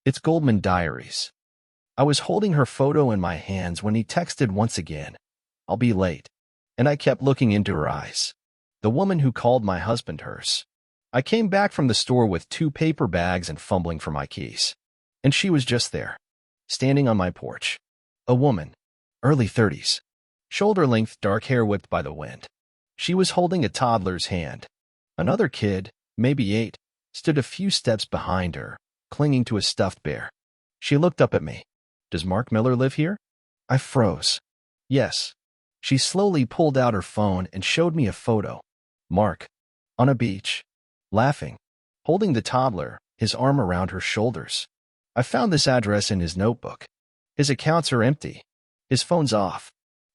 It's Goldman Diaries. I was holding her photo in my hands when he texted once again. I'll be late. And I kept looking into her eyes. The woman who called my husband hers. I came back from the store with 2 paper bags and fumbling for my keys. And she was just there, standing on my porch. A woman, early 30s, shoulder-length dark hair whipped by the wind. She was holding a toddler's hand. Another kid, maybe 8, stood a few steps behind her, clinging to a stuffed bear. She looked up at me. Does Mark Miller live here? I froze. Yes. She slowly pulled out her phone and showed me a photo. Mark, on a beach, laughing, holding the toddler, his arm around her shoulders. I found this address in his notebook. His accounts are empty. His phone's off.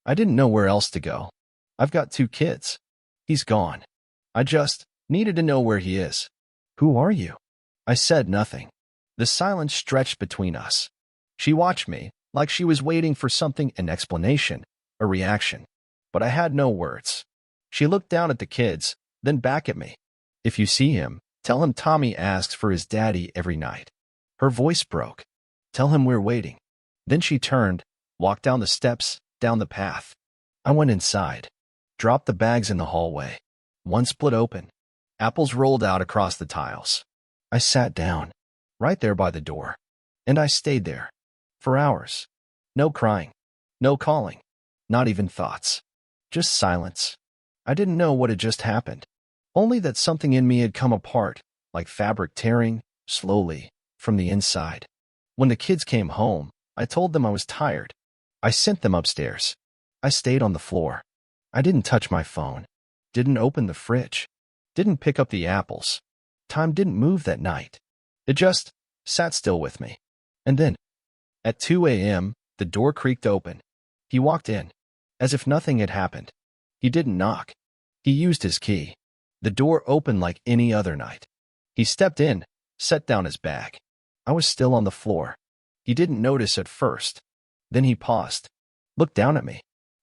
I didn't know where else to go. I've got 2 kids. He's gone. I just needed to know where he is. Who are you? I said nothing. The silence stretched between us. She watched me, like she was waiting for something, an explanation, a reaction. But I had no words. She looked down at the kids, then back at me. If you see him, tell him Tommy asks for his daddy every night. Her voice broke. Tell him we're waiting. Then she turned, walked down the steps, down the path. I went inside, dropped the bags in the hallway. One split open. Apples rolled out across the tiles. I sat down, right there by the door. And I stayed there. For hours. No crying. No calling. Not even thoughts. Just silence. I didn't know what had just happened. Only that something in me had come apart, like fabric tearing, slowly, from the inside. When the kids came home, I told them I was tired. I sent them upstairs. I stayed on the floor. I didn't touch my phone. Didn't open the fridge. Didn't pick up the apples. Time didn't move that night. It just sat still with me. And then, at 2 a.m., the door creaked open. He walked in, as if nothing had happened. He didn't knock. He used his key. The door opened like any other night. He stepped in, set down his bag. I was still on the floor. He didn't notice at first. Then he paused, looked down at me.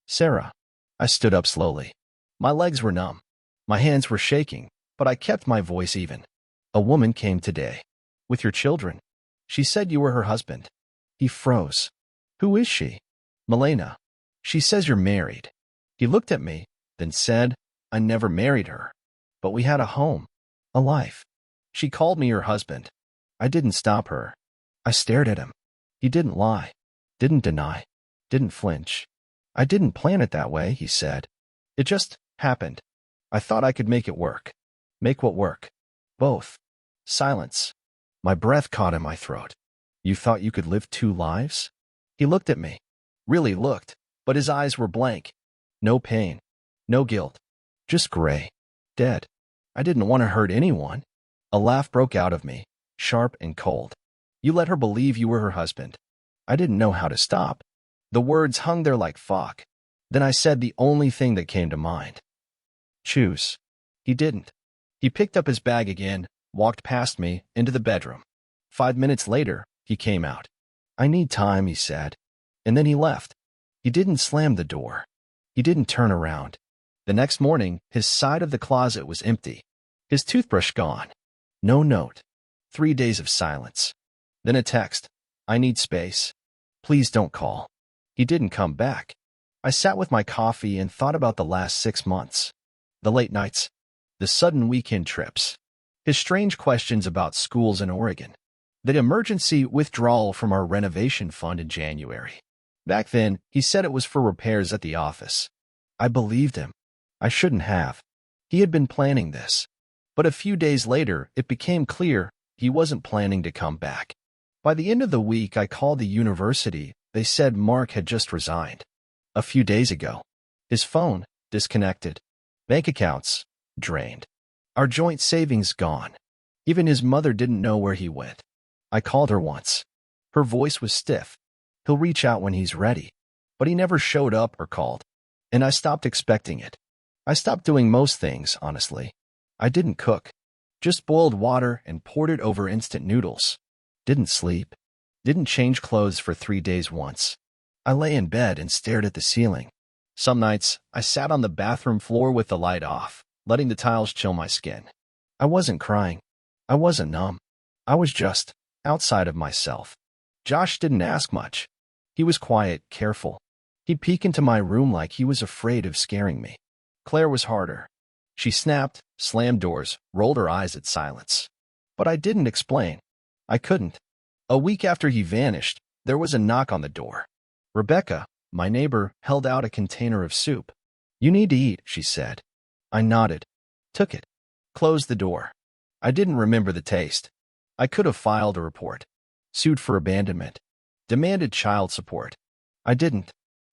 Sarah. I stood up slowly. My legs were numb. My hands were shaking, but I kept my voice even. A woman came today. With your children. She said you were her husband. He froze. Who is she? Milena. She says you're married. He looked at me, then said, I never married her. But we had a home. A life. She called me her husband. I didn't stop her. I stared at him. He didn't lie. Didn't deny. Didn't flinch. I didn't plan it that way, he said. It just happened. I thought I could make it work. Make what work? Both. Silence. My breath caught in my throat. You thought you could live 2 lives? He looked at me. Really looked, but his eyes were blank. No pain. No guilt. Just gray. Dead. I didn't want to hurt anyone. A laugh broke out of me, sharp and cold. You let her believe you were her husband. I didn't know how to stop. The words hung there like fog. Then I said the only thing that came to mind. Choose. He didn't. He picked up his bag again, walked past me, into the bedroom. 5 minutes later, he came out. I need time, he said. And then he left. He didn't slam the door. He didn't turn around. The next morning, his side of the closet was empty. His toothbrush gone. No note. 3 days of silence. Then a text. I need space. Please don't call. He didn't come back. I sat with my coffee and thought about the last 6 months. The late nights. The sudden weekend trips. His strange questions about schools in Oregon. The emergency withdrawal from our renovation fund in January. Back then, he said it was for repairs at the office. I believed him. I shouldn't have. He had been planning this. But a few days later, it became clear he wasn't planning to come back. By the end of the week, I called the university. They said Mark had just resigned. A few days ago. His phone, disconnected. Bank accounts, drained. Our joint savings gone. Even his mother didn't know where he went. I called her once. Her voice was stiff. He'll reach out when he's ready. But he never showed up or called. And I stopped expecting it. I stopped doing most things, honestly. I didn't cook. Just boiled water and poured it over instant noodles. Didn't sleep. Didn't change clothes for 3 days once. I lay in bed and stared at the ceiling. Some nights, I sat on the bathroom floor with the light off, letting the tiles chill my skin. I wasn't crying. I wasn't numb. I was just outside of myself. Josh didn't ask much. He was quiet, careful. He'd peek into my room like he was afraid of scaring me. Claire was harder. She snapped, slammed doors, rolled her eyes at silence. But I didn't explain. I couldn't. A week after he vanished, there was a knock on the door. Rebecca, my neighbor, held out a container of soup. "You need to eat," she said. I nodded, took it, closed the door. I didn't remember the taste. I could have filed a report, sued for abandonment, demanded child support. I didn't.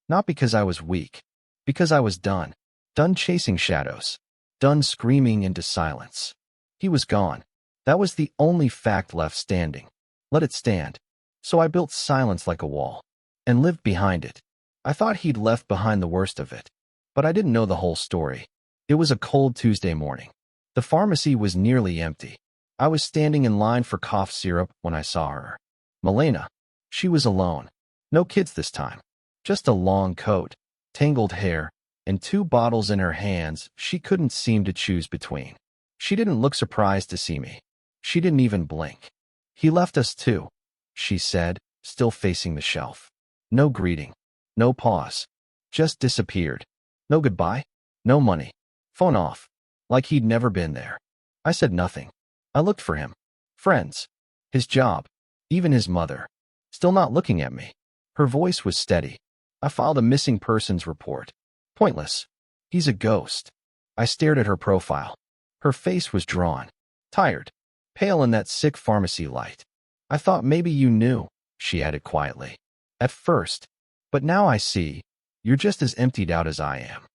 Not because I was weak, because I was done. Done chasing shadows. Done screaming into silence. He was gone. That was the only fact left standing. Let it stand. So I built silence like a wall, and lived behind it. I thought he'd left behind the worst of it, but I didn't know the whole story. It was a cold Tuesday morning. The pharmacy was nearly empty. I was standing in line for cough syrup when I saw her. Milena. She was alone. No kids this time. Just a long coat, tangled hair, and 2 bottles in her hands she couldn't seem to choose between. She didn't look surprised to see me. She didn't even blink. "He left us too," she said, still facing the shelf. No greeting. No pause. Just disappeared. No goodbye. No money. Phone off. Like he'd never been there. I said nothing. I looked for him. Friends. His job. Even his mother. Still not looking at me. Her voice was steady. I filed a missing persons report. Pointless. He's a ghost. I stared at her profile. Her face was drawn. Tired. Pale in that sick pharmacy light. "I thought maybe you knew," she added quietly. "At first. But now I see. You're just as emptied out as I am."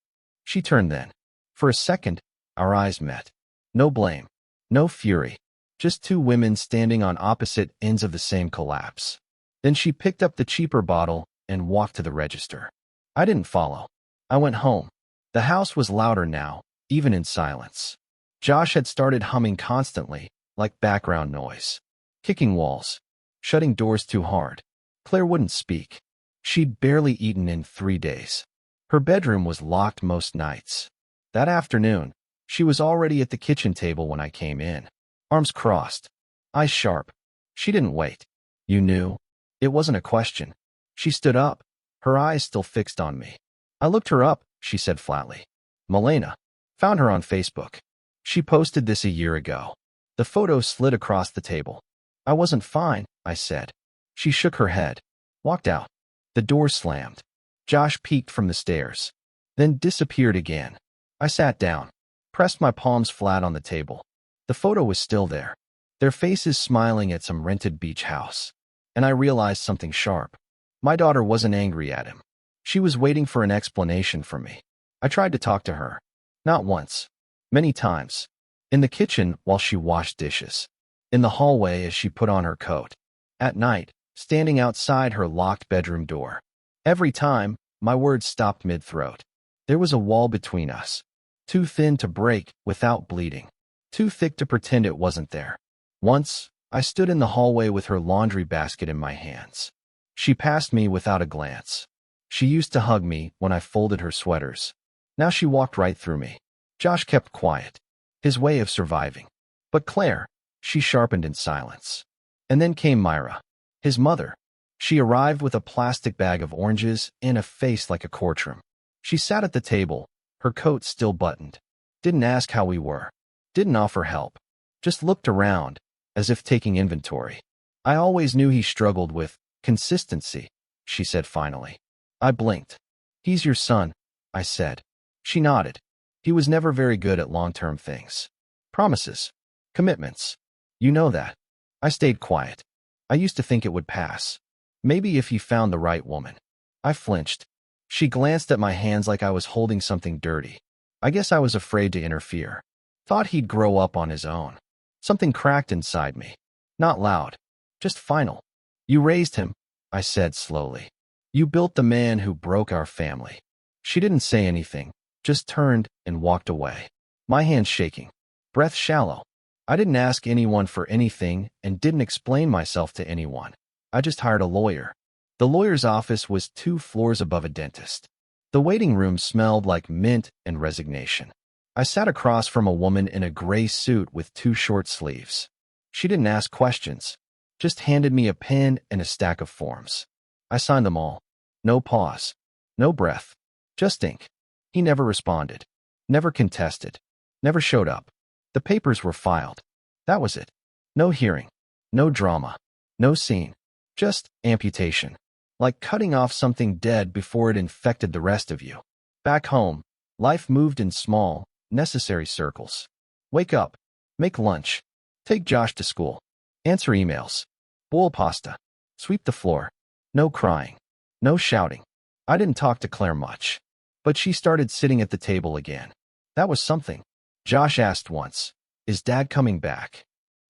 She turned then. For a second, our eyes met. No blame. No fury. Just 2 women standing on opposite ends of the same collapse. Then she picked up the cheaper bottle and walked to the register. I didn't follow. I went home. The house was louder now, even in silence. Josh had started humming constantly, like background noise. Kicking walls. Shutting doors too hard. Claire wouldn't speak. She'd barely eaten in 3 days. Her bedroom was locked most nights. That afternoon, she was already at the kitchen table when I came in. Arms crossed. Eyes sharp. She didn't wait. "You knew?" It wasn't a question. She stood up, her eyes still fixed on me. "I looked her up," she said flatly. "Milena. Found her on Facebook. She posted this a year ago." The photo slid across the table. "I wasn't fine," I said. She shook her head. Walked out. The door slammed. Josh peeked from the stairs. Then disappeared again. I sat down. Pressed my palms flat on the table. The photo was still there. Their faces smiling at some rented beach house. And I realized something sharp. My daughter wasn't angry at him. She was waiting for an explanation from me. I tried to talk to her. Not once. Many times. In the kitchen while she washed dishes. In the hallway as she put on her coat. At night, standing outside her locked bedroom door. Every time, my words stopped mid-throat. There was a wall between us. Too thin to break without bleeding. Too thick to pretend it wasn't there. Once, I stood in the hallway with her laundry basket in my hands. She passed me without a glance. She used to hug me when I folded her sweaters. Now she walked right through me. Josh kept quiet. His way of surviving. But Claire, she sharpened in silence. And then came Myra, his mother. She arrived with a plastic bag of oranges and a face like a courtroom. She sat at the table, her coat still buttoned. Didn't ask how we were. Didn't offer help. Just looked around, as if taking inventory. "I always knew he struggled with consistency," she said finally. I blinked. "He's your son," I said. She nodded. "He was never very good at long-term things. Promises. Commitments. You know that." I stayed quiet. I used to think it would pass. Maybe if he found the right woman. I flinched. She glanced at my hands like I was holding something dirty. I guess I was afraid to interfere. Thought he'd grow up on his own. Something cracked inside me. Not loud. Just final. "You raised him," I said slowly. "You built the man who broke our family." She didn't say anything, just turned and walked away. My hands shaking. Breath shallow. I didn't ask anyone for anything and didn't explain myself to anyone. I just hired a lawyer. The lawyer's office was 2 floors above a dentist. The waiting room smelled like mint and resignation. I sat across from a woman in a gray suit with 2 short sleeves. She didn't ask questions. just handed me a pen and a stack of forms. I signed them all. No pause. No breath. Just ink. He never responded. Never contested. Never showed up. The papers were filed. That was it. No hearing. No drama. No scene. Just amputation. Like cutting off something dead before it infected the rest of you. Back home, life moved in small, necessary circles. Wake up. Make lunch. Take Josh to school. Answer emails. Boil pasta. Sweep the floor. No crying. No shouting. I didn't talk to Claire much. But she started sitting at the table again. That was something. Josh asked once, "Is Dad coming back?"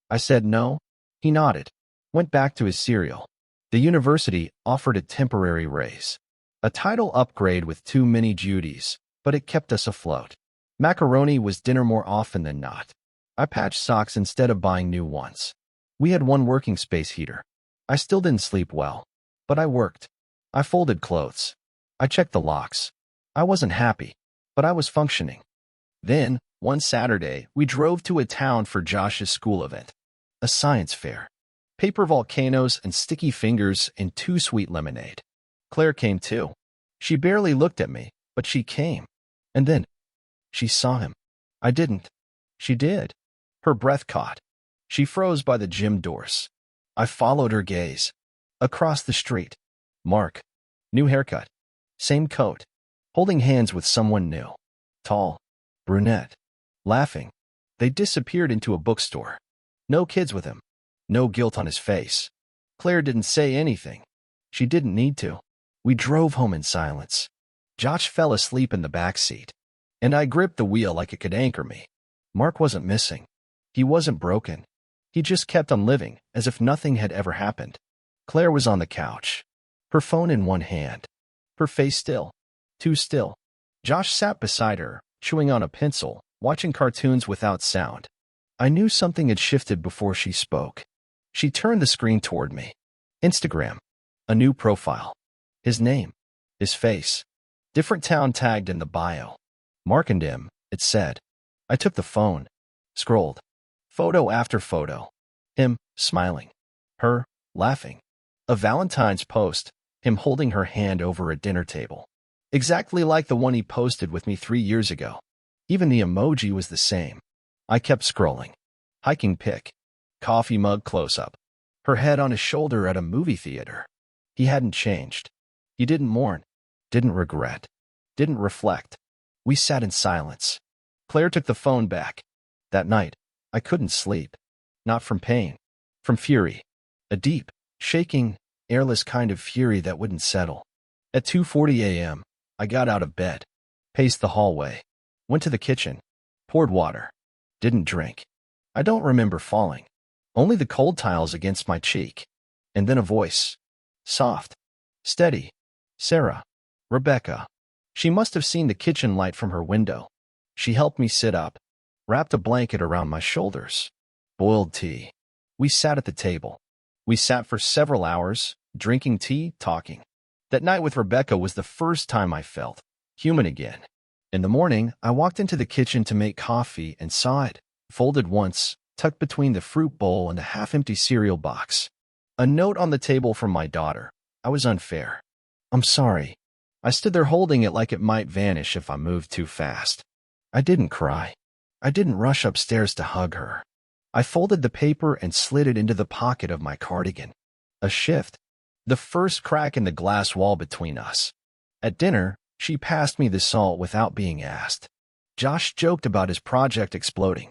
I said no. He nodded. Went back to his cereal. The university offered a temporary raise. A title upgrade with too many duties, but it kept us afloat. Macaroni was dinner more often than not. I patched socks instead of buying new ones. We had one working space heater. I still didn't sleep well, but I worked. I folded clothes. I checked the locks. I wasn't happy, but I was functioning. Then, one Saturday, we drove to a town for Josh's school event. A science fair. Paper volcanoes and sticky fingers and too sweet lemonade. Claire came too. She barely looked at me, but she came. And then, she saw him. I didn't. She did. Her breath caught. She froze by the gym doors. I followed her gaze. Across the street. Mark. New haircut. Same coat. Holding hands with someone new. Tall. Brunette. Laughing. They disappeared into a bookstore. No kids with him. No guilt on his face. Claire didn't say anything. She didn't need to. We drove home in silence. Josh fell asleep in the back seat, and I gripped the wheel like it could anchor me. Mark wasn't missing. He wasn't broken. He just kept on living as if nothing had ever happened. Claire was on the couch, her phone in one hand, her face still, too still. Josh sat beside her, chewing on a pencil, watching cartoons without sound. I knew something had shifted before she spoke. She turned the screen toward me. Instagram. A new profile. His name. His face. Different town tagged in the bio. Mark and him, it said. I took the phone. Scrolled. Photo after photo. Him, smiling. Her, laughing. A Valentine's post. Him holding her hand over a dinner table. Exactly like the one he posted with me 3 years ago. Even the emoji was the same. I kept scrolling. Hiking pic. Coffee mug close-up. Her head on his shoulder at a movie theater. He hadn't changed. He didn't mourn. Didn't regret. Didn't reflect. We sat in silence. Claire took the phone back. That night, I couldn't sleep. Not from pain. From fury. A deep, shaking, airless kind of fury that wouldn't settle. At 2:40 a.m., I got out of bed. Paced the hallway. Went to the kitchen. Poured water. Didn't drink. I don't remember falling. Only the cold tiles against my cheek. And then a voice. Soft. Steady. Sarah. Rebecca. She must have seen the kitchen light from her window. She helped me sit up. Wrapped a blanket around my shoulders. Boiled tea. We sat at the table. We sat for several hours, drinking tea, talking. That night with Rebecca was the first time I felt human again. In the morning, I walked into the kitchen to make coffee and saw it, folded once, tucked between the fruit bowl and the half-empty cereal box. A note on the table from my daughter. I was unfair. I'm sorry. I stood there holding it like it might vanish if I moved too fast. I didn't cry. I didn't rush upstairs to hug her. I folded the paper and slid it into the pocket of my cardigan. A shift. The first crack in the glass wall between us. At dinner, she passed me the salt without being asked. Josh joked about his project exploding.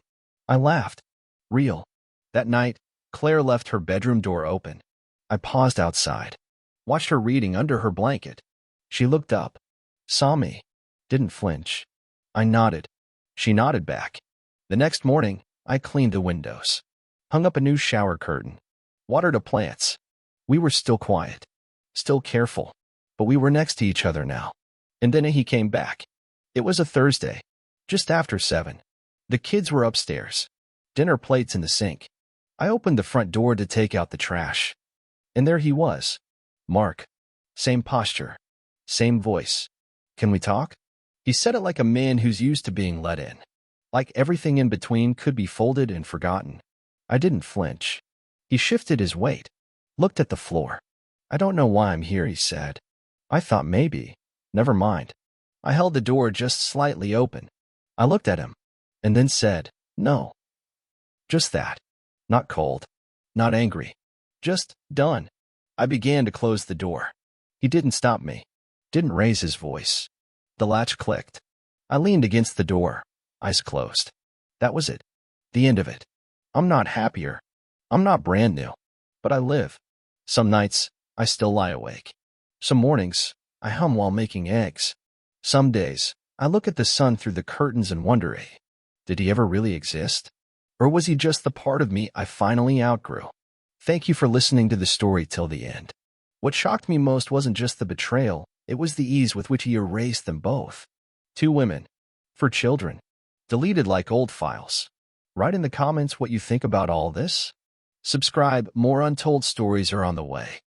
I laughed. Real. That night, Claire left her bedroom door open. I paused outside. Watched her reading under her blanket. She looked up. Saw me. Didn't flinch. I nodded. She nodded back. The next morning, I cleaned the windows. Hung up a new shower curtain. Watered the plants. We were still quiet. Still careful. But we were next to each other now. And then he came back. It was a Thursday. Just after 7. The kids were upstairs. Dinner plates in the sink. I opened the front door to take out the trash. And there he was. Mark. Same posture. Same voice. Can we talk? He said it like a man who's used to being let in. Like everything in between could be folded and forgotten. I didn't flinch. He shifted his weight, looked at the floor. I don't know why I'm here, he said. I thought maybe. Never mind. I held the door just slightly open. I looked at him, and then said, no. Just that. Not cold. Not angry. Just done. I began to close the door. He didn't stop me. Didn't raise his voice. The latch clicked. I leaned against the door, eyes closed. That was it. The end of it. I'm not happier. I'm not brand new. But I live. Some nights, I still lie awake. Some mornings, I hum while making eggs. Some days, I look at the sun through the curtains and wonder, did he ever really exist? Or was he just the part of me I finally outgrew? Thank you for listening to the story till the end. What shocked me most wasn't just the betrayal, it was the ease with which he erased them both. 2 women. For children. Deleted like old files. Write in the comments what you think about all this. Subscribe, more untold stories are on the way.